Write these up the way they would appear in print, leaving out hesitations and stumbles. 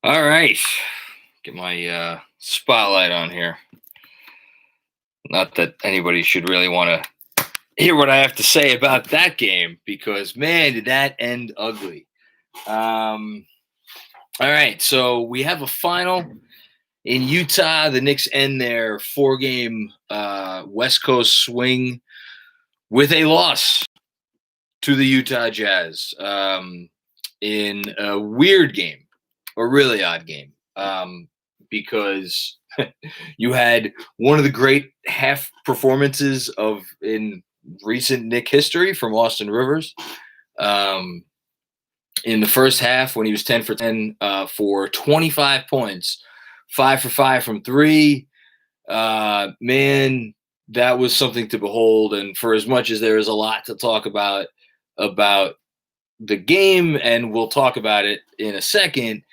All right. Get my spotlight on here. Not that anybody should really want to hear what I have to say about that game because, man, did that end ugly. All right. So we have a final in Utah. The Knicks end their 4-game West Coast swing with a loss to the Utah Jazz in a weird game, a really odd game, because you had one of the great half performances in recent Knick history from Austin Rivers. In the first half, when he was 10 for 10 for 25 points, 5 for 5 from three, man, that was something to behold. And for as much as there is a lot to talk about the game, and we'll talk about it in a second,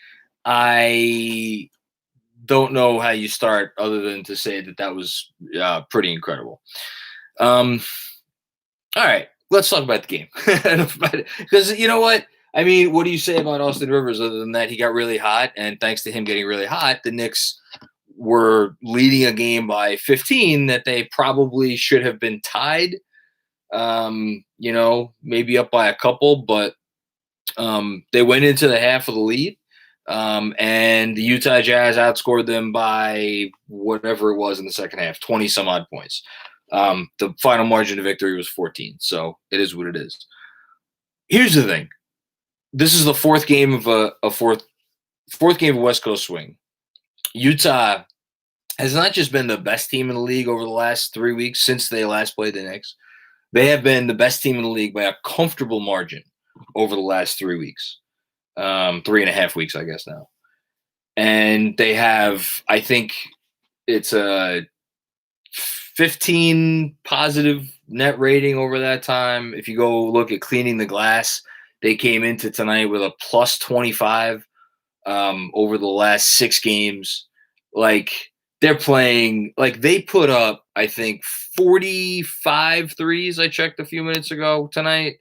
I don't know how you start other than to say that was pretty incredible. All right, let's talk about the game. Because you know what? I mean, what do you say about Austin Rivers other than that he got really hot, and thanks to him getting really hot, the Knicks were leading a game by 15 that they probably should have been tied. Maybe up by a couple, but they went into the half of the lead. And the Utah Jazz outscored them by whatever it was in the second half, 20 some odd points. The final margin of victory was 14. So it is what it is. Here's the thing. This is the fourth game of a fourth game of West Coast swing. Utah has not just been the best team in the league over the last 3 weeks since they last played the Knicks. They have been the best team in the league by a comfortable margin over the last 3 weeks. 3.5 weeks, I guess now. And they have, I think it's a 15 positive net rating over that time. If you go look at cleaning the glass, they came into tonight with a plus 25 over the last 6 games. Like, they're playing, like, they put up, I think, 45 threes. I checked a few minutes ago tonight.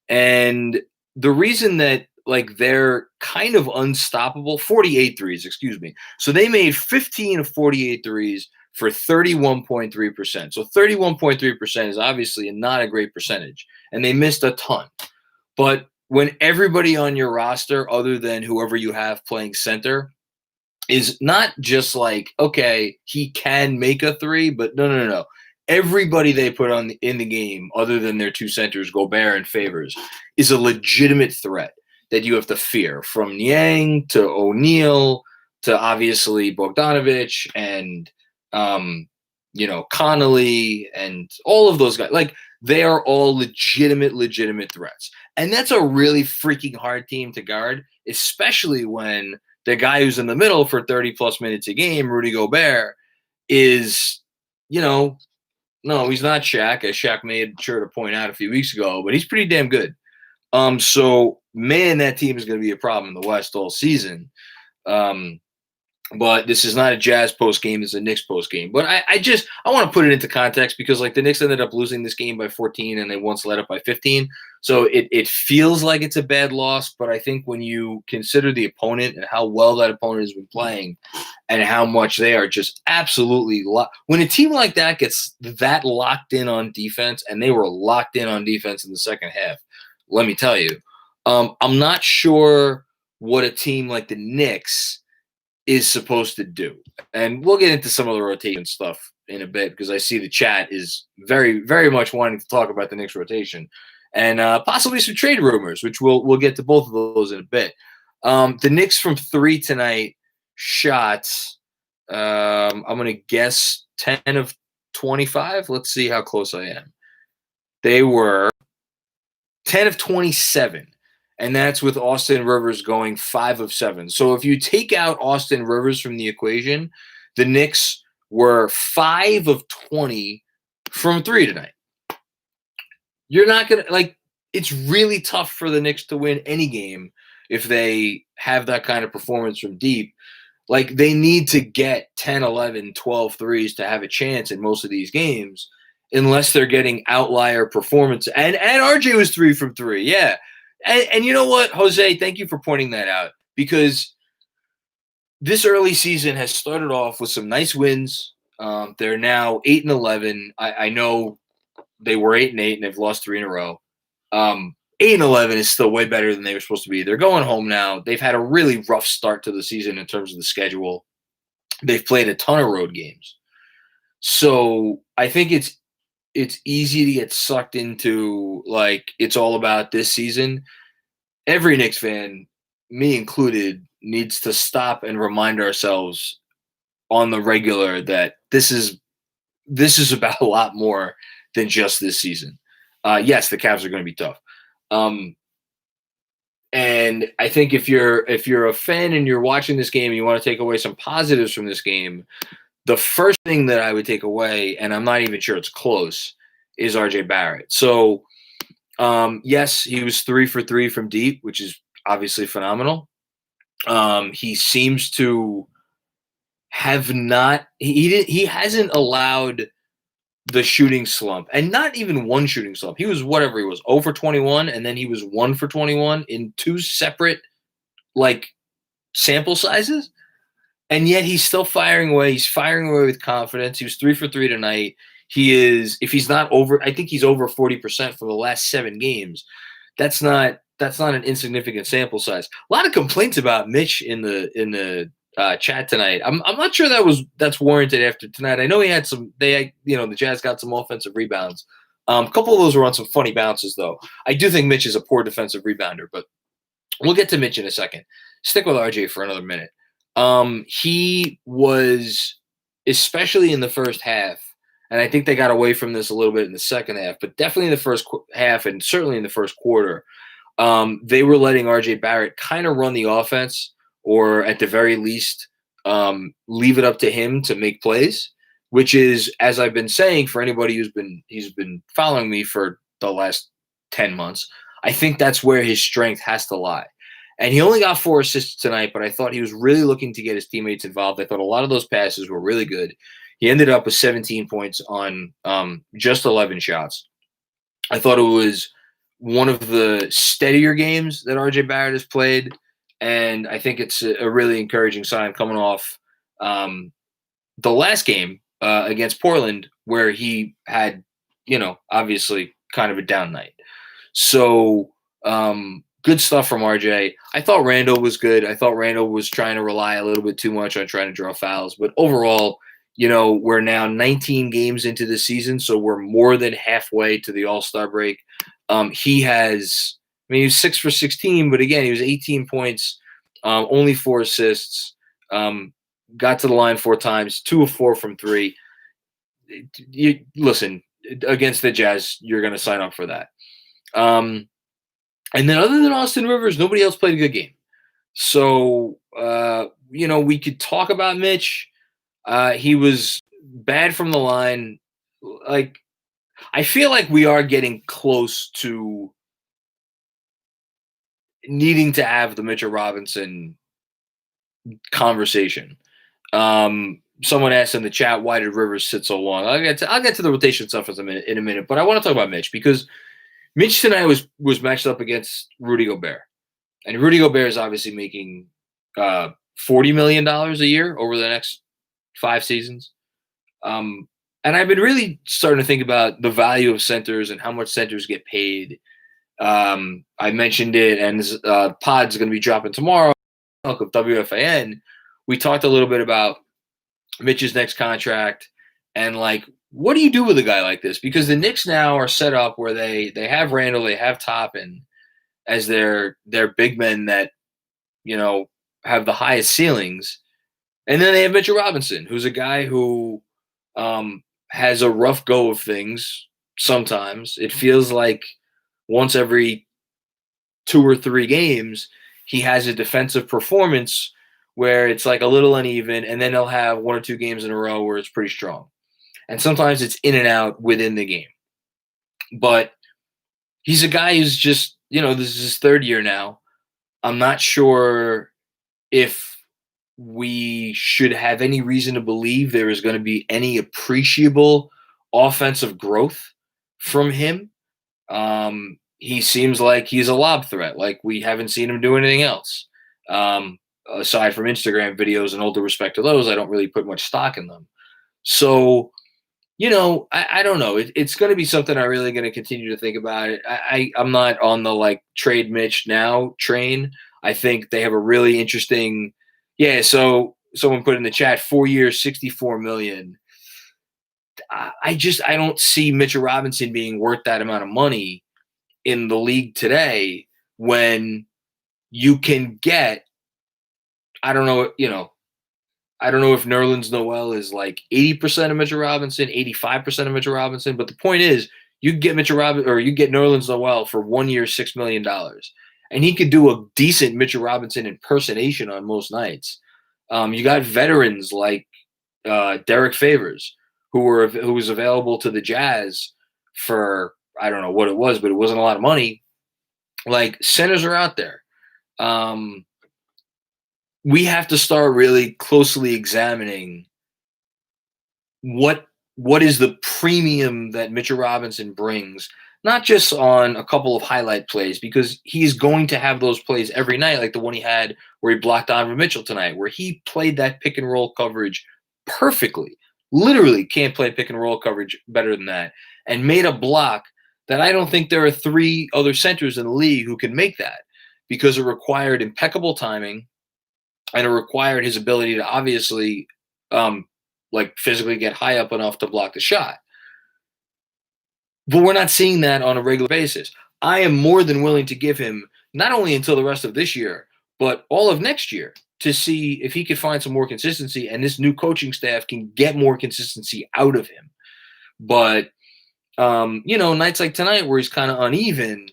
And the reason that, like, they're kind of unstoppable, 48 threes, excuse me. So they made 15 of 48 threes for 31.3%. So 31.3% is obviously not a great percentage. And they missed a ton. But when everybody on your roster, other than whoever you have playing center, is not just like, okay, he can make a three, but no. Everybody they put in the game, other than their two centers, Gobert and Favors, is a legitimate threat that you have to fear. From Niang to O'Neal to obviously Bogdanovich and Connolly and all of those guys. Like, they are all legitimate threats. And that's a really freaking hard team to guard, especially when the guy who's in the middle for 30-plus minutes a game, Rudy Gobert, is, no, he's not Shaq, as Shaq made sure to point out a few weeks ago, but he's pretty damn good. So, man, that team is going to be a problem in the West all season. But this is not a Jazz post game; it's a Knicks post game. But I want to put it into context because, like, the Knicks ended up losing this game by 14, and they once led up by 15. So it feels like it's a bad loss. But I think when you consider the opponent and how well that opponent has been playing, and how much they are just absolutely when a team like that gets that locked in on defense, and they were locked in on defense in the second half, let me tell you, I'm not sure what a team like the Knicks is supposed to do. And we'll get into some of the rotation stuff in a bit because I see the chat is very, very much wanting to talk about the Knicks rotation and possibly some trade rumors, which we'll get to both of those in a bit. The Knicks from 3 tonight shot, I'm going to guess 10 of 25. Let's see how close I am. They were 10 of 27. And that's with Austin Rivers going 5 of 7. So if you take out Austin Rivers from the equation, the Knicks were 5 of 20 from 3 tonight. You're not going to, it's really tough for the Knicks to win any game if they have that kind of performance from deep. Like, they need to get 10, 11, 12 threes to have a chance in most of these games unless they're getting outlier performance. And RJ was 3 from 3. Yeah. And you know what, Jose, thank you for pointing that out because this early season has started off with some nice wins. They're now 8-11. I know they were 8-8 and they've lost 3 in a row. 8-11 is still way better than they were supposed to be. They're going home now. They've had a really rough start to the season in terms of the schedule. They've played a ton of road games. So I think it's easy to get sucked into, like, it's all about this season. Every Knicks fan, me included, needs to stop and remind ourselves on the regular that this is about a lot more than just this season. Yes, the Cavs are going to be tough. And I think if you're a fan and you're watching this game and you want to take away some positives from this game, the first thing that I would take away, and I'm not even sure it's close, is R.J. Barrett. So, yes, he was 3 for 3 from deep, which is obviously phenomenal. He seems to have not – he hasn't allowed the shooting slump, and not even one shooting slump. He was whatever he was, 0 for 21, and then he was 1 for 21 in 2 separate, like, sample sizes. And yet he's still firing away. He's firing away with confidence. He was 3 for 3 tonight. He is, if he's not over, I think he's over 40% for the last 7 games. That's not an insignificant sample size. A lot of complaints about Mitch in the chat tonight. I'm not sure that's warranted after tonight. I know he had some. The Jazz got some offensive rebounds. A couple of those were on some funny bounces, though. I do think Mitch is a poor defensive rebounder, but we'll get to Mitch in a second. Stick with RJ for another minute. He was, especially in the first half, and I think they got away from this a little bit in the second half, but definitely in the first half and certainly in the first quarter, they were letting R.J. Barrett kind of run the offense, or at the very least, leave it up to him to make plays, which is, as I've been saying, for anybody he's been following me for the last 10 months, I think that's where his strength has to lie. And he only got 4 assists tonight, but I thought he was really looking to get his teammates involved. I thought a lot of those passes were really good. He ended up with 17 points on just 11 shots. I thought it was one of the steadier games that R.J. Barrett has played, and I think it's a really encouraging sign coming off the last game against Portland, where he had, obviously kind of a down night. So good stuff from RJ. I thought Randall was good. I thought Randall was trying to rely a little bit too much on trying to draw fouls. But overall, we're now 19 games into the season, so we're more than halfway to the All-Star break. He was 6 for 16, but again, he was 18 points, only 4 assists, got to the line 4 times, 2 of 4 from 3. Listen, against the Jazz, you're going to sign up for that. And then other than Austin Rivers, nobody else played a good game. So, we could talk about Mitch. He was bad from the line. Like, I feel like we are getting close to needing to have the Mitchell Robinson conversation. Someone asked in the chat, why did Rivers sit so long? I'll get to the rotation stuff in a minute, but I want to talk about Mitch because Mitch tonight was matched up against Rudy Gobert. And Rudy Gobert is obviously making $40 million a year over the next 5 seasons. And I've been really starting to think about the value of centers and how much centers get paid. I mentioned it, and this pod's going to be dropping tomorrow of WFAN. We talked a little bit about Mitch's next contract and, like, what do you do with a guy like this? Because the Knicks now are set up where they have Randall, they have Toppin as their big men that, have the highest ceilings. And then they have Mitchell Robinson, who's a guy who has a rough go of things sometimes. It feels like once every 2 or 3 games, he has a defensive performance where it's like a little uneven, and then he'll have 1 or 2 games in a row where it's pretty strong. And sometimes it's in and out within the game. But he's a guy who's just, this is his 3rd year now. I'm not sure if we should have any reason to believe there is going to be any appreciable offensive growth from him. He seems like he's a lob threat. Like, we haven't seen him do anything else. aside from Instagram videos, and all due respect to those, I don't really put much stock in them. So, I don't know. It's going to be something I'm really going to continue to think about. I'm not on the like trade Mitch now train. I think they have a really interesting. Yeah. So someone put in the chat 4 years, 64 million. I don't see Mitchell Robinson being worth that amount of money in the league today when you can get. I don't know. I don't know if Nerlens Noel is like 80% of Mitchell Robinson, 85% of Mitchell Robinson, but the point is, you get Mitchell Robinson or you get Nerlens Noel for 1 year, $6 million, and he could do a decent Mitchell Robinson impersonation on most nights. You got veterans like Derek Favors, who was available to the Jazz for I don't know what it was, but it wasn't a lot of money. Like centers are out there. We have to start really closely examining what is the premium that Mitchell Robinson brings, not just on a couple of highlight plays, because he's going to have those plays every night, like the one he had where he blocked Donovan Mitchell tonight, where he played that pick and roll coverage perfectly. Literally can't play pick and roll coverage better than that, and made a block that I don't think there are 3 other centers in the league who can make that, because it required impeccable timing. And it required his ability to obviously, physically get high up enough to block the shot. But we're not seeing that on a regular basis. I am more than willing to give him not only until the rest of this year, but all of next year to see if he can find some more consistency, and this new coaching staff can get more consistency out of him. But, nights like tonight where he's kind of uneven,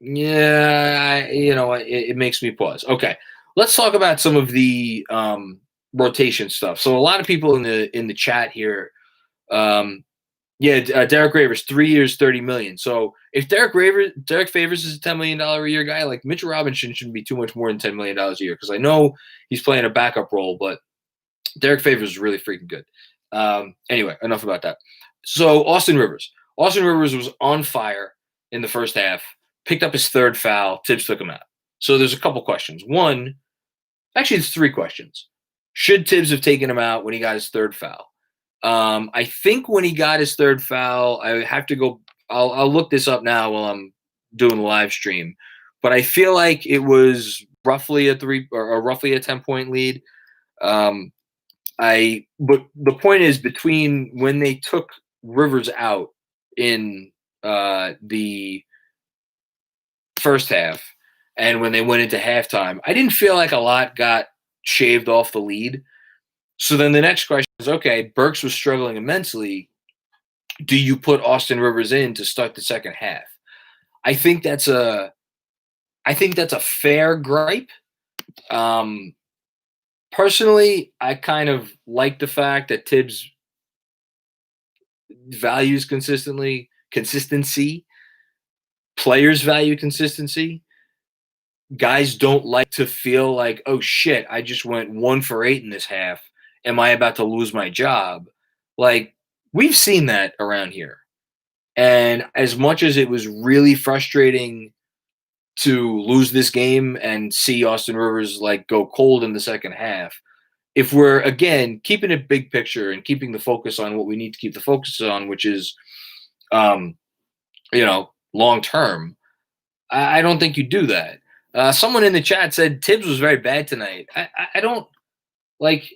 it makes me pause. Okay. Let's talk about some of the rotation stuff. So a lot of people in the chat here, Derek Favors, 3 years, $30 million. So if Derek Favors is a $10 million a year guy, like Mitchell Robinson shouldn't be too much more than $10 million a year, because I know he's playing a backup role, but Derek Favors is really freaking good. Anyway, enough about that. So Austin Rivers was on fire in the first half, picked up his 3rd foul. Tibbs took him out. So there's a couple questions. One, actually, it's 3 questions. Should Tibbs have taken him out when he got his 3rd foul? I think when he got his 3rd foul, I have to go. I'll look this up now while I'm doing the live stream. But I feel like it was roughly a 10-point lead. But the point is, between when they took Rivers out in the first half and when they went into halftime, I didn't feel like a lot got shaved off the lead. So then the next question is, okay, Burks was struggling immensely. Do you put Austin Rivers in to start the second half? I think that's a fair gripe. Personally, I kind of like the fact that Tibbs values consistency. Players value consistency. Guys don't like to feel like, oh shit, I just went 1 for 8 in this half. Am I about to lose my job? Like, we've seen that around here. And as much as it was really frustrating to lose this game and see Austin Rivers like go cold in the second half, if we're again keeping it big picture and keeping the focus on what we need to keep the focus on, which is long term, I don't think you do that. Someone in the chat said Tibbs was very bad tonight. I don't like.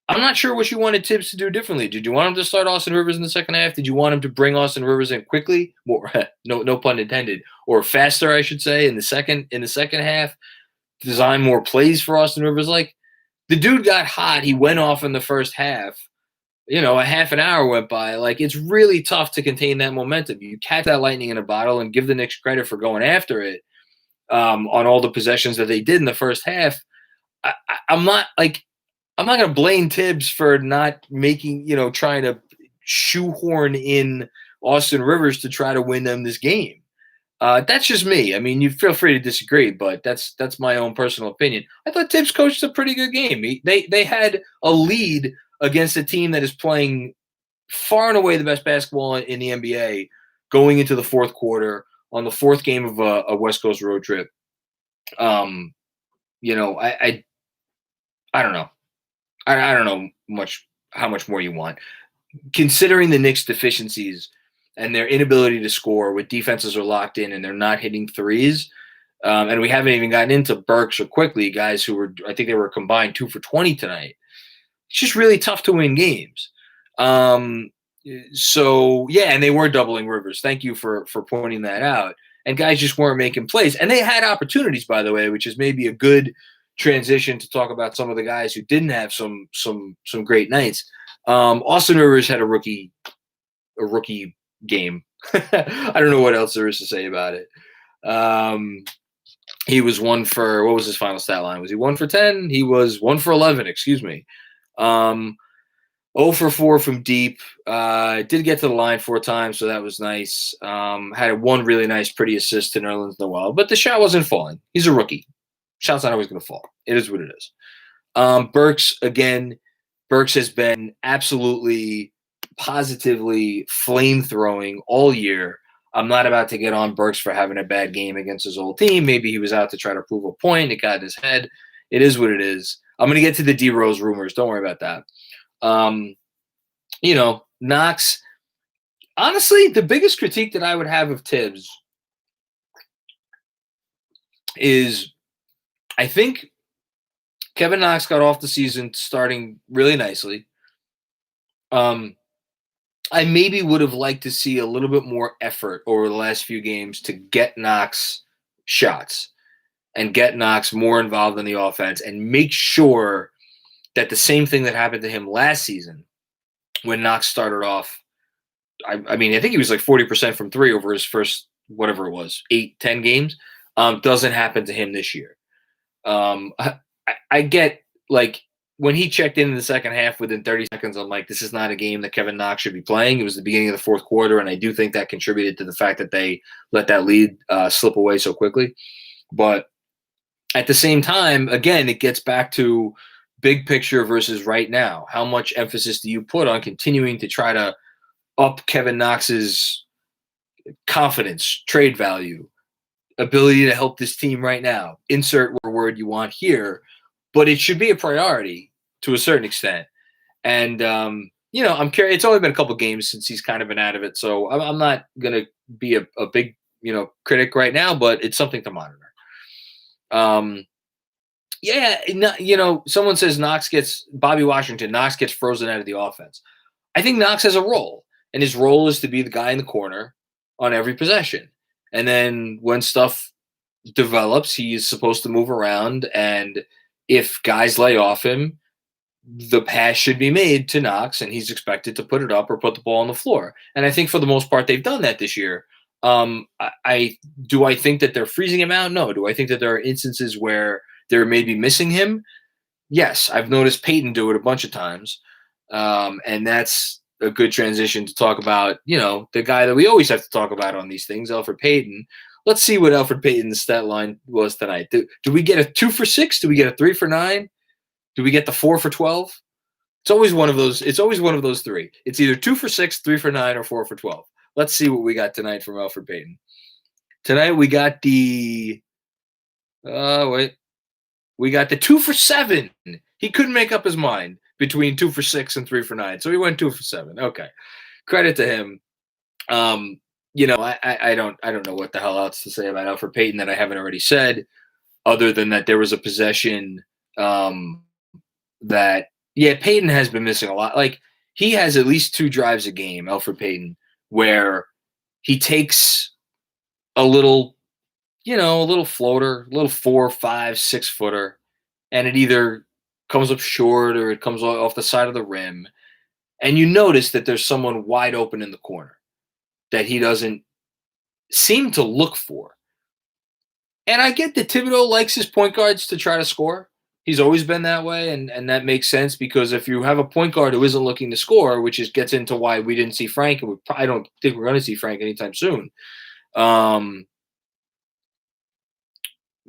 I'm not sure what you wanted Tibbs to do differently. Did you want him to start Austin Rivers in the second half? Did you want him to bring Austin Rivers in quickly? More, no pun intended, or faster, I should say, in the second half. Design more plays for Austin Rivers. Like, the dude got hot. He went off in the first half. A half an hour went by. Like, it's really tough to contain that momentum. You catch that lightning in a bottle and give the Knicks credit for going after it on all the possessions that they did in the first half. I'm not going to blame Tibbs for not making, trying to shoehorn in Austin Rivers to try to win them this game. That's just me. I mean, you feel free to disagree, but that's my own personal opinion. I thought Tibbs coached a pretty good game. They had a lead against a team that is playing far and away the best basketball in the NBA going into the fourth quarter on the 4th game of a West Coast road trip. I don't know. I don't know how much more you want. Considering the Knicks' deficiencies and their inability to score with defenses are locked in and they're not hitting threes, and we haven't even gotten into Burks or Quickly, guys who were, I think they were combined 2 for 20 tonight. It's just really tough to win games. So yeah, and they were doubling Rivers. Thank you for pointing that out. And guys just weren't making plays, and they had opportunities, by the way, which is maybe a good transition to talk about some of the guys who didn't have some great nights. Austin Rivers had a rookie game. I don't know what else there is to say about it. He was 1 for, what was his final stat line? Was he 1 for 10? He was 1 for 11, excuse me. 0 for 4 from deep. Did get to the line 4 times, so that was nice. Had one really nice, pretty assist to Nerlens Noel, but the shot wasn't falling. He's a rookie. Shot's not always going to fall. It is what it is. Burks, again, Burks has been absolutely, positively flame-throwing all year. I'm not about to get on Burks for having a bad game against his old team. Maybe he was out to try to prove a point. It got in his head. It is what it is. I'm going to get to the D-Rose rumors. Don't worry about that. Knox, honestly, the biggest critique that I would have of Tibbs is I think Kevin Knox got off the season starting really nicely. I maybe would have liked to see a little bit more effort over the last few games to get Knox shots and get Knox more involved in the offense and make sure that the same thing that happened to him last season when Knox started off, I think he was like 40% from 3 over his first, whatever it was, 8-10 games, doesn't happen to him this year. I get, like, when he checked in the second half within 30 seconds, I'm like, this is not a game that Kevin Knox should be playing. It was the beginning of the fourth quarter, and I do think that contributed to the fact that they let that lead slip away so quickly. But at the same time, again, it gets back to big picture versus right now. How much emphasis do you put on continuing to try to up Kevin Knox's confidence, trade value, ability to help this team right now? Insert what word you want here, but it should be a priority to a certain extent. And, I'm curious. It's only been a couple games since he's kind of been out of it, so I'm not going to be a big, critic right now, but it's something to monitor. Someone says Knox gets frozen out of the offense. I think Knox has a role, and his role is to be the guy in the corner on every possession. And then when stuff develops, he's supposed to move around, and if guys lay off him, the pass should be made to Knox, and he's expected to put it up or put the ball on the floor. And I think for the most part, they've done that this year. I think that they're freezing him out? No. Do I think that there are instances where they're maybe missing him? Yes. I've noticed Payton do it a bunch of times. And that's a good transition to talk about, the guy that we always have to talk about on these things, Alfred Payton. Let's see what Alfred Payton's stat line was tonight. Do we get a 2 for 6? Do we get a 3 for 9? Do we get the 4 for 12? It's always one of those. It's always one of those 3. It's either 2 for 6, 3 for 9, or 4 for 12. Let's see what we got tonight from Alfred Payton. Tonight we got the we got the 2 for 7. He couldn't make up his mind between 2 for 6 and 3 for 9, so he went 2 for 7. Okay, credit to him. I don't know what the hell else to say about Alfred Payton that I haven't already said, other than that there was a possession that Payton has been missing a lot. Like, he has at least 2 drives a game, Alfred Payton, where he takes a little floater, a little 4, 5, 6 footer, and it either comes up short or it comes off the side of the rim. And you notice that there's someone wide open in the corner that he doesn't seem to look for. And I get that Thibodeau likes his point guards to try to score. He's always been that way, and that makes sense, because if you have a point guard who isn't looking to score, which gets into why we didn't see Frank, and I don't think we're going to see Frank anytime soon.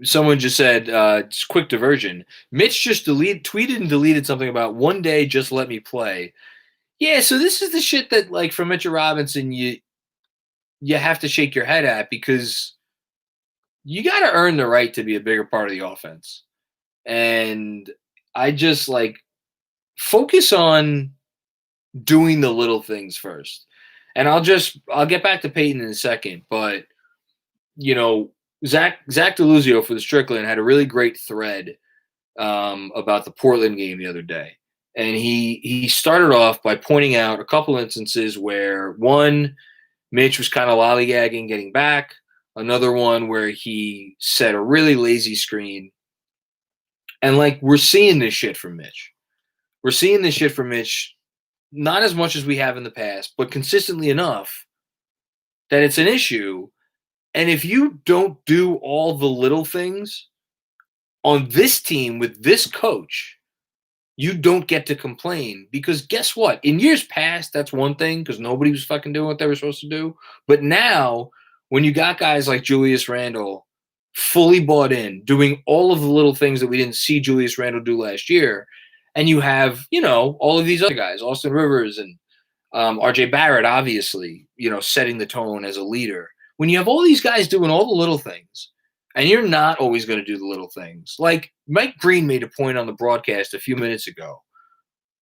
Someone just said, just quick diversion, Mitch just tweeted and deleted something about one day just let me play. Yeah, so this is the shit that, like, from Mitchell Robinson, you have to shake your head at, because you got to earn the right to be a bigger part of the offense. And I just like focus on doing the little things first. And I'll get back to Peyton in a second, but you know, Zach DeLuzio for the Strickland had a really great thread about the Portland game the other day. And he started off by pointing out a couple instances where one, Mitch was kind of lollygagging getting back. Another one where he set a really lazy screen. And like we're seeing this shit from Mitch. We're seeing this shit from Mitch, not as much as we have in the past, but consistently enough that it's an issue. And if you don't do all the little things on this team with this coach, you don't get to complain, because guess what? In years past, that's one thing because nobody was fucking doing what they were supposed to do. But now, when you got guys like Julius Randle fully bought in, doing all of the little things that we didn't see Julius Randle do last year, and you have, all of these other guys, Austin Rivers and RJ Barrett, obviously, setting the tone as a leader. When you have all these guys doing all the little things, and you're not always going to do the little things. Like Mike Green made a point on the broadcast a few minutes ago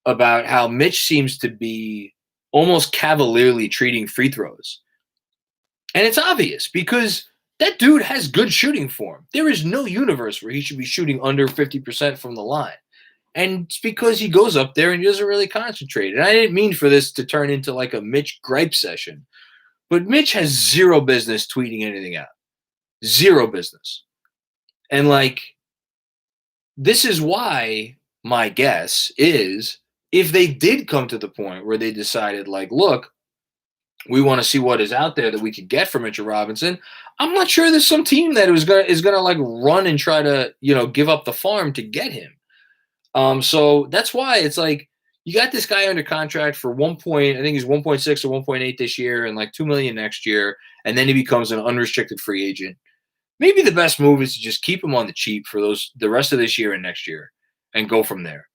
about how Mitch seems to be almost cavalierly treating free throws. And it's obvious because that dude has good shooting form. There is no universe where he should be shooting under 50% from the line. And it's because he goes up there and he doesn't really concentrate. And I didn't mean for this to turn into like a Mitch gripe session, but Mitch has zero business tweeting anything out. Zero business. And like, this is why my guess is if they did come to the point where they decided, like, look, we want to see what is out there that we could get from Mitchell Robinson, I'm not sure there's some team that is gonna like run and try to, give up the farm to get him. So that's why it's like you got this guy under contract for I think he's 1.6 or 1.8 this year and like $2 million next year, and then he becomes an unrestricted free agent. Maybe the best move is to just keep him on the cheap for the rest of this year and next year, and go from there.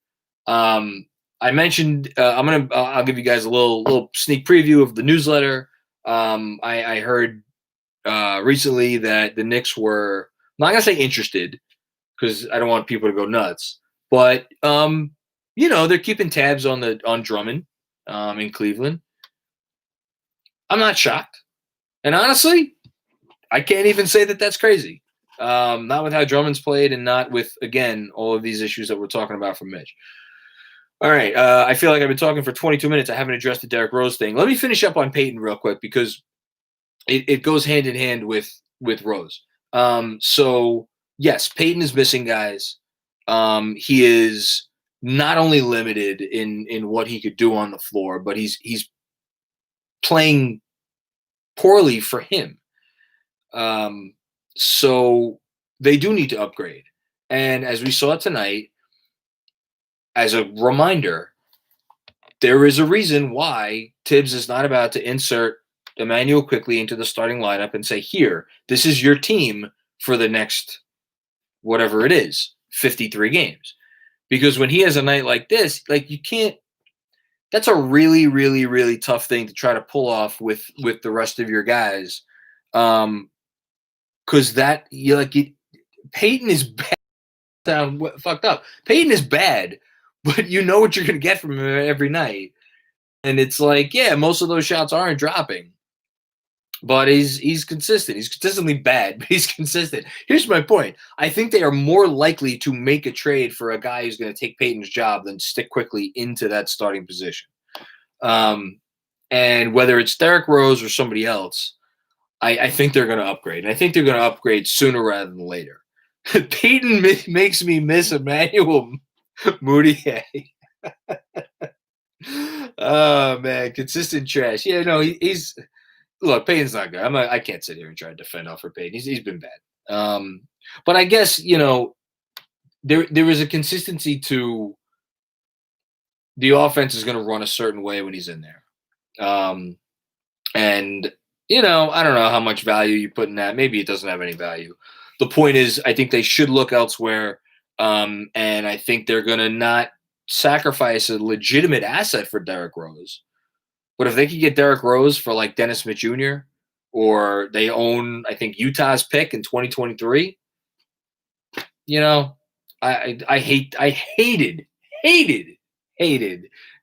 I mentioned I'll give you guys a little sneak preview of the newsletter. I heard recently that the Knicks were, I'm not gonna say interested because I don't want people to go nuts, but they're keeping tabs on Drummond in Cleveland. I'm not shocked, and honestly, I can't even say that that's crazy. Not with how Drummond's played and not with, again, all of these issues that we're talking about from Mitch. All right. I feel like I've been talking for 22 minutes. I haven't addressed the Derrick Rose thing. Let me finish up on Payton real quick because it goes hand in hand with Rose. So, yes, Payton is missing guys. He is not only limited in what he could do on the floor, but he's playing poorly for him. So they do need to upgrade. And as we saw tonight, as a reminder, there is a reason why Tibbs is not about to insert Emmanuel Quickley into the starting lineup and say, here, this is your team for the next, whatever it is, 53 games. Because when he has a night like this, like you can't, that's a really, really, really tough thing to try to pull off with the rest of your guys. Because Payton is bad. Sound fucked up. Payton is bad, but you know what you're going to get from him every night. And it's like, yeah, most of those shots aren't dropping. But he's consistent. He's consistently bad, but he's consistent. Here's my point. I think they are more likely to make a trade for a guy who's going to take Payton's job than stick Quickley into that starting position. And whether it's Derrick Rose or somebody else, I think they're going to upgrade. And I think they're going to upgrade sooner rather than later. Payton makes me miss Emmanuel Mudiay. Oh, man. Consistent trash. Yeah, no, he's – look, Payton's not good. I can't sit here and try to defend Alfred Payton. He's been bad. But I guess, there is a consistency to the offense is going to run a certain way when he's in there. And – I don't know how much value you put in that. Maybe it doesn't have any value. The point is, I think they should look elsewhere. And I think they're going to not sacrifice a legitimate asset for Derrick Rose. But if they could get Derrick Rose for like Dennis Smith Jr., or they own, I think, Utah's pick in 2023, hated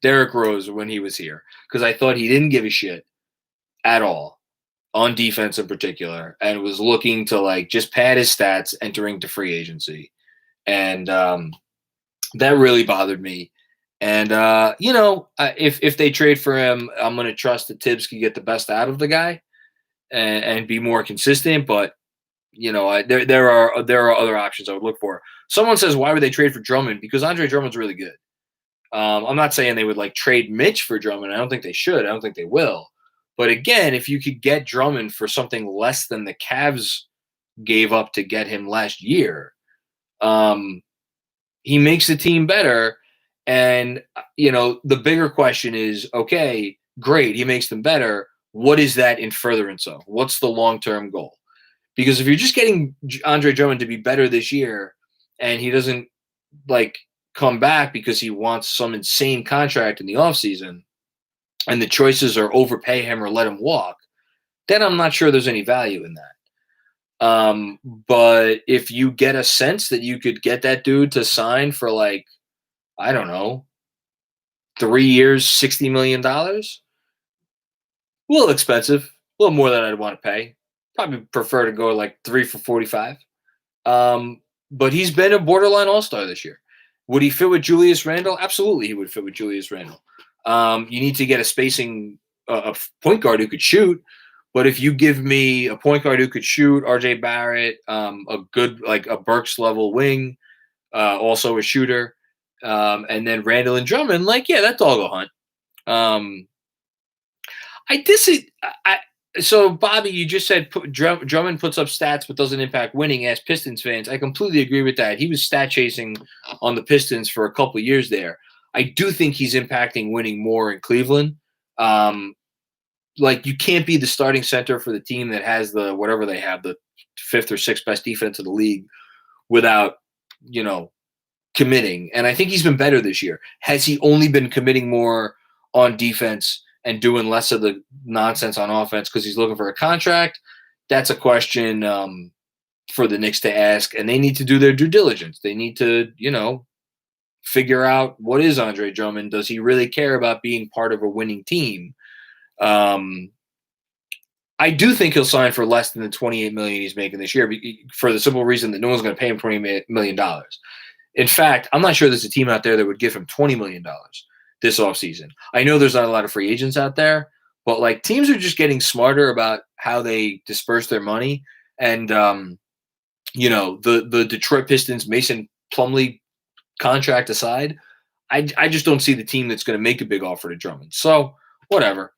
Derrick Rose when he was here because I thought he didn't give a shit at all on defense in particular, and was looking to like just pad his stats entering to free agency, and that really bothered me. And if they trade for him, I'm going to trust that Tibbs can get the best out of the guy and be more consistent. But there are other options I would look for. Someone says, why would they trade for Drummond? Because Andre Drummond's really good. I'm not saying they would like trade Mitch for Drummond. I don't think they should. I don't think they will. But again, if you could get Drummond for something less than the Cavs gave up to get him last year, he makes the team better. And, the bigger question is, okay, great, he makes them better. What is that in furtherance of? What's the long-term goal? Because if you're just getting Andre Drummond to be better this year and he doesn't, come back because he wants some insane contract in the offseason and the choices are overpay him or let him walk, then I'm not sure there's any value in that. But if you get a sense that you could get that dude to sign for I don't know, 3 years, $60 million, a little expensive, a little more than I'd want to pay. Probably prefer to go 3 for 45. But he's been a borderline all-star this year. Would he fit with Julius Randle? Absolutely, he would fit with Julius Randle. You need to get a point guard who could shoot. But if you give me a point guard who could shoot, R.J. Barrett, a good a Burks level wing, also a shooter, and then Randle and Drummond, that dog will hunt. So, Bobby, you just said Drummond puts up stats but doesn't impact winning. As Pistons fans, I completely agree with that. He was stat chasing on the Pistons for a couple of years there. I do think he's impacting winning more in Cleveland. You can't be the starting center for the team that has whatever they have, the 5th or 6th best defense in the league without, committing. And I think he's been better this year. Has he only been committing more on defense and doing less of the nonsense on offense because he's looking for a contract? That's a question for the Knicks to ask, and they need to do their due diligence. They need to, figure out what is Andre Drummond. Does he really care about being part of a winning team? I do think he'll sign for less than the $28 million he's making this year for the simple reason that no one's going to pay him $20 million. In fact, I'm not sure there's a team out there that would give him $20 million this offseason. I know there's not a lot of free agents out there, but teams are just getting smarter about how they disperse their money. And, the Detroit Pistons, Mason Plumlee contract aside, I just don't see the team that's going to make a big offer to Drummond. So whatever.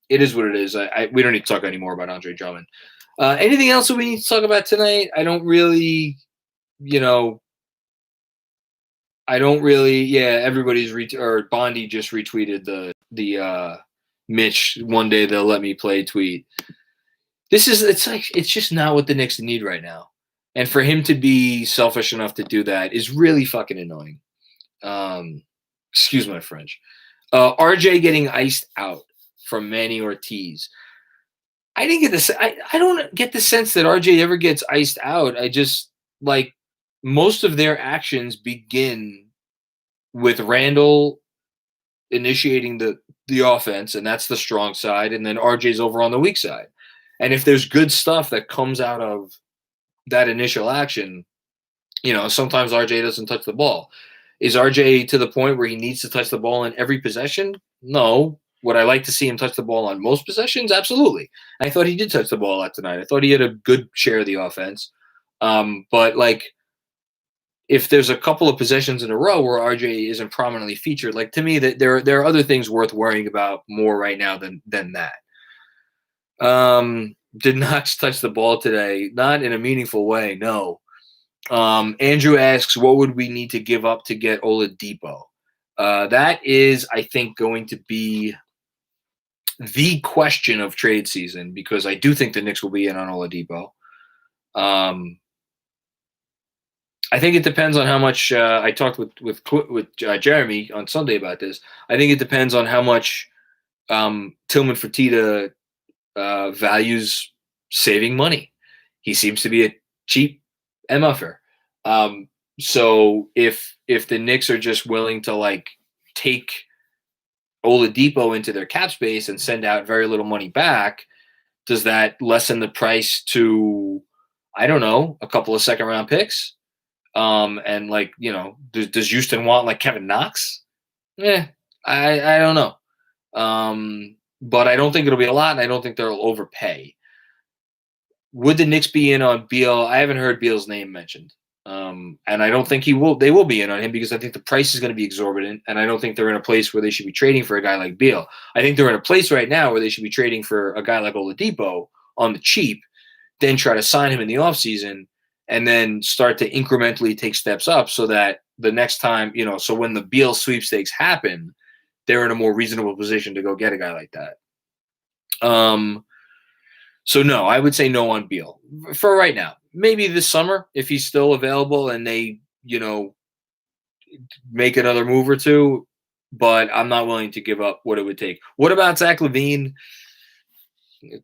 It is what it is. We don't need to talk anymore about Andre Drummond. Anything else that we need to talk about tonight? I don't really, everybody's or Bondi just retweeted the Mitch one day they'll let me play tweet. It's just not what the Knicks need right now. And for him to be selfish enough to do that is really fucking annoying. Excuse my French. RJ getting iced out from Manny Ortiz. I didn't get this. I don't get the sense that RJ ever gets iced out. I just most of their actions begin with Randle initiating the offense, and that's the strong side, and then RJ's over on the weak side. And if there's good stuff that comes out of that initial action, sometimes RJ doesn't touch the ball. Is RJ to the point where he needs to touch the ball in every possession? No. Would I like to see him touch the ball on most possessions? Absolutely. I thought he did touch the ball a lot tonight. I thought he had a good share of the offense. But if there's a couple of possessions in a row where RJ isn't prominently featured, to me, that there are other things worth worrying about more right now than that. Did Knox touch the ball today? Not in a meaningful way, no. Andrew asks, what would we need to give up to get Oladipo? That is, I think, going to be the question of trade season, because I do think the Knicks will be in on Oladipo. I think it depends on how much I talked with Jeremy on Sunday about this. I think it depends on how much Tillman Fertitta values saving money. He seems to be a cheap MFer. So if the Knicks are just willing to like take Oladipo into their cap space and send out very little money back, does that lessen the price to, I don't know, a couple of second round picks? And like, does Houston want like Kevin Knox? Yeah, I don't know. But I don't think it'll be a lot, and I don't think they'll overpay. Would the Knicks be in on Beal? I haven't heard Beal's name mentioned. And I don't think they will be in on him because I think the price is going to be exorbitant. And I don't think they're in a place where they should be trading for a guy like Beal. I think they're in a place right now where they should be trading for a guy like Oladipo on the cheap, then try to sign him in the offseason and then start to incrementally take steps up so that the next time, so when the Beal sweepstakes happen, they're in a more reasonable position to go get a guy like that. So no, I would say no on Beal for right now. Maybe this summer if he's still available and they, make another move or two, but I'm not willing to give up what it would take. What about Zach LaVine?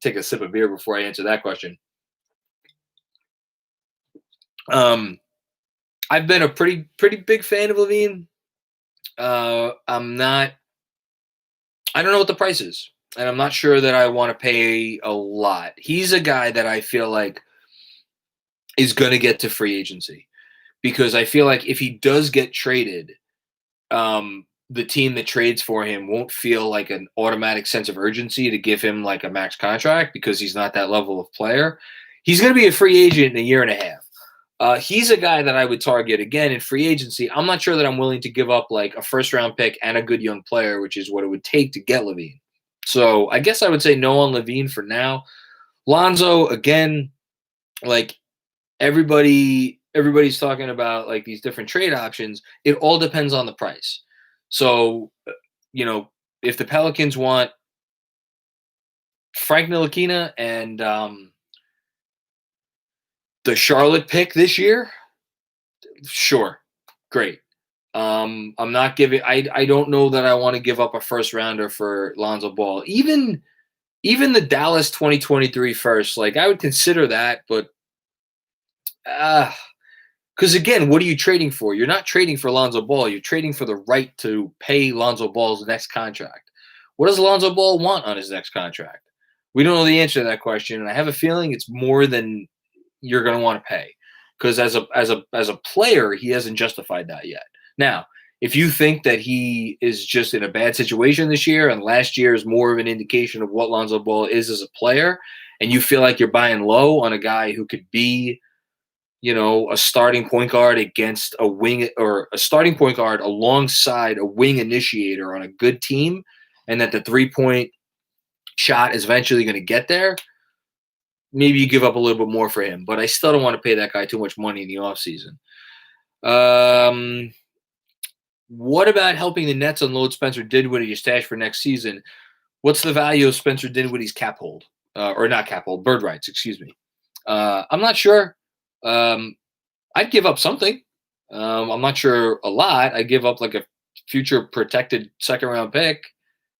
Take a sip of beer before I answer that question. I've been a pretty big fan of LaVine. I don't know what the price is, and I'm not sure that I want to pay a lot. He's a guy that I feel like is going to get to free agency because I feel like if he does get traded, the team that trades for him won't feel like an automatic sense of urgency to give him like a max contract because he's not that level of player. He's going to be a free agent in a year and a half. He's a guy that I would target again in free agency. I'm not sure that I'm willing to give up like a first round pick and a good young player, which is what it would take to get LaVine. So I guess I would say no on LaVine for now. Lonzo, again, like everybody's talking about like these different trade options. It all depends on the price. So, if the Pelicans want Frank Ntilikina and the Charlotte pick this year, sure, great. I'm not giving. I don't know that I want to give up a first rounder for Lonzo Ball. Even the Dallas 2023 first, like I would consider that, but because again, what are you trading for? You're not trading for Lonzo Ball. You're trading for the right to pay Lonzo Ball's next contract. What does Lonzo Ball want on his next contract? We don't know the answer to that question, and I have a feeling it's more than you're going to want to pay. Because as a player, he hasn't justified that yet. Now, if you think that he is just in a bad situation this year, and last year is more of an indication of what Lonzo Ball is as a player, and you feel like you're buying low on a guy who could be a starting point guard against a wing or a starting point guard alongside a wing initiator on a good team, and that the 3-point shot is eventually going to get there, maybe you give up a little bit more for him. But I still don't want to pay that guy too much money in the offseason. What about helping the Nets unload Spencer Dinwiddie's stash for next season? What's the value of Spencer Dinwiddie's cap hold? Or not cap hold, bird rights, excuse me. I'm not sure. I'd give up something. I'm not sure a lot. I'd give up like a future protected second round pick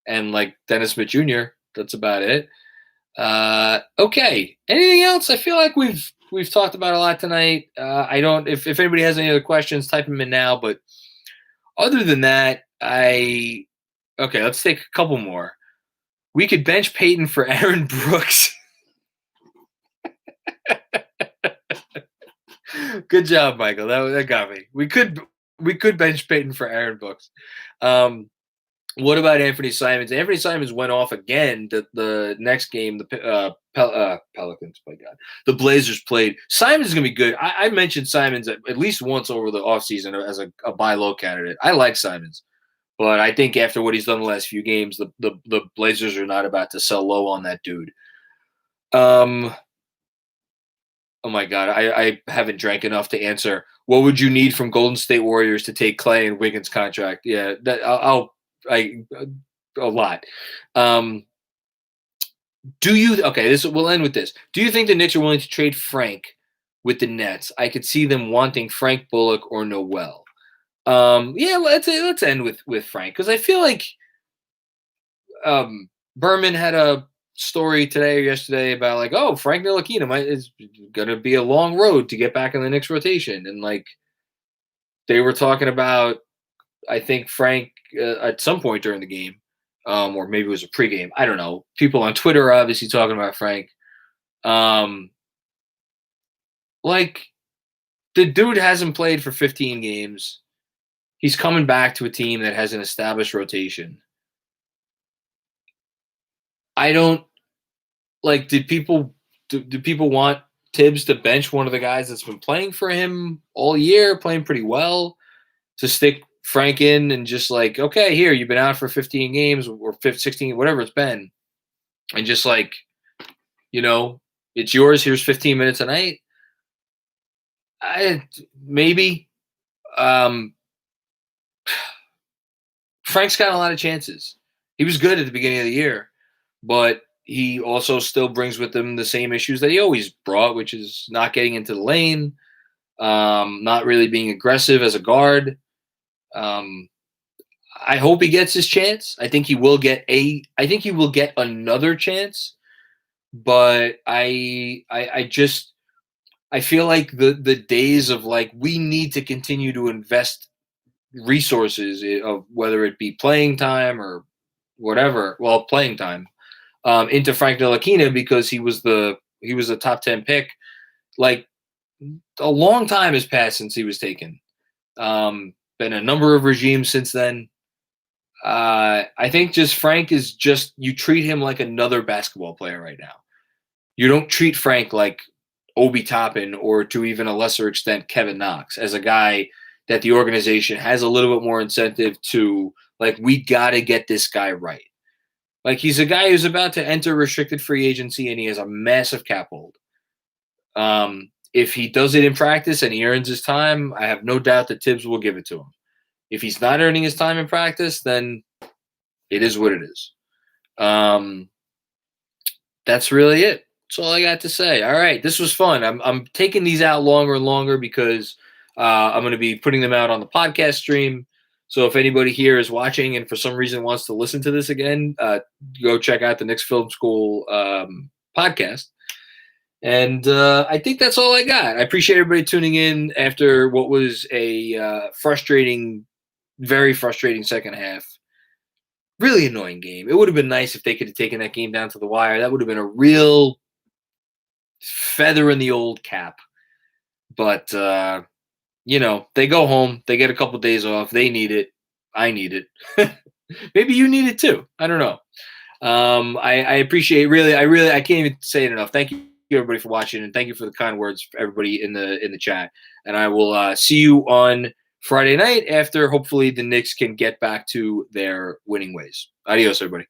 and like Dennis Smith Jr. That's about it. Okay. Anything else? I feel like we've talked about a lot tonight. I don't. If anybody has any other questions, type them in now. But other than that, okay. Let's take a couple more. We could bench Payton for Aaron Brooks. Good job, Michael. That got me. We could bench Payton for Aaron Brooks. What about Anthony Simons? Anthony Simons went off again the next game. The Pelicans, my God. The Blazers played. Simons is going to be good. I mentioned Simons at least once over the offseason as a buy low candidate. I like Simons. But I think after what he's done the last few games, the Blazers are not about to sell low on that dude. Oh my God, I haven't drank enough to answer. What would you need from Golden State Warriors to take Clay and Wiggins' contract? Yeah, a lot. We'll end with this. Do you think the Knicks are willing to trade Frank with the Nets? I could see them wanting Frank Bullock or Noel. Let's end with Frank because I feel like Berman had a story today or yesterday about like, oh, Frank Ntilikina is going to be a long road to get back in the Knicks rotation, and like they were talking about, I think, Frank at some point during the game, or maybe it was a pregame. I don't know. People on Twitter are obviously talking about Frank. Like, the dude hasn't played for 15 games. He's coming back to a team that has an established rotation. I don't like. Do people want Tibbs to bench one of the guys that's been playing for him all year, playing pretty well, to stick Frank in and just like, okay, here, you've been out for 15 games or 15, 16, whatever it's been, and just like, it's yours. Here's 15 minutes a night. Maybe. Frank's got a lot of chances. He was good at the beginning of the year, but he also still brings with him the same issues that he always brought, which is not getting into the lane, not really being aggressive as a guard. I hope he gets his chance. I think he will get another chance, but I feel like the days of like, we need to continue to invest resources of whether it be playing time or whatever, playing time, into Frank Ntilikina because he was a top 10 pick. Like, a long time has passed since he was taken. Been a number of regimes since then. I think Frank is you treat him like another basketball player right now. You don't treat Frank like Obi Toppin or, to even a lesser extent, Kevin Knox, as a guy that the organization has a little bit more incentive to, like, we got to get this guy right. Like, he's a guy who's about to enter restricted free agency and he has a massive cap hold. If he does it in practice and he earns his time, I have no doubt that Tibbs will give it to him. If he's not earning his time in practice, then it is what it is. That's really it. That's all I got to say. All right, this was fun. I'm taking these out longer and longer because I'm going to be putting them out on the podcast stream. So if anybody here is watching and for some reason wants to listen to this again, go check out the Knicks Film School podcast. And I think that's all I got. I appreciate everybody tuning in after what was a very frustrating second half. Really annoying game. It would have been nice if they could have taken that game down to the wire. That would have been a real feather in the old cap. But, they go home. They get a couple days off. They need it. I need it. Maybe you need it too. I don't know. I appreciate, I can't even say it enough. Thank you everybody for watching, and thank you for the kind words for everybody in the chat. And I will see you on Friday night after hopefully the Knicks can get back to their winning ways. Adios, everybody.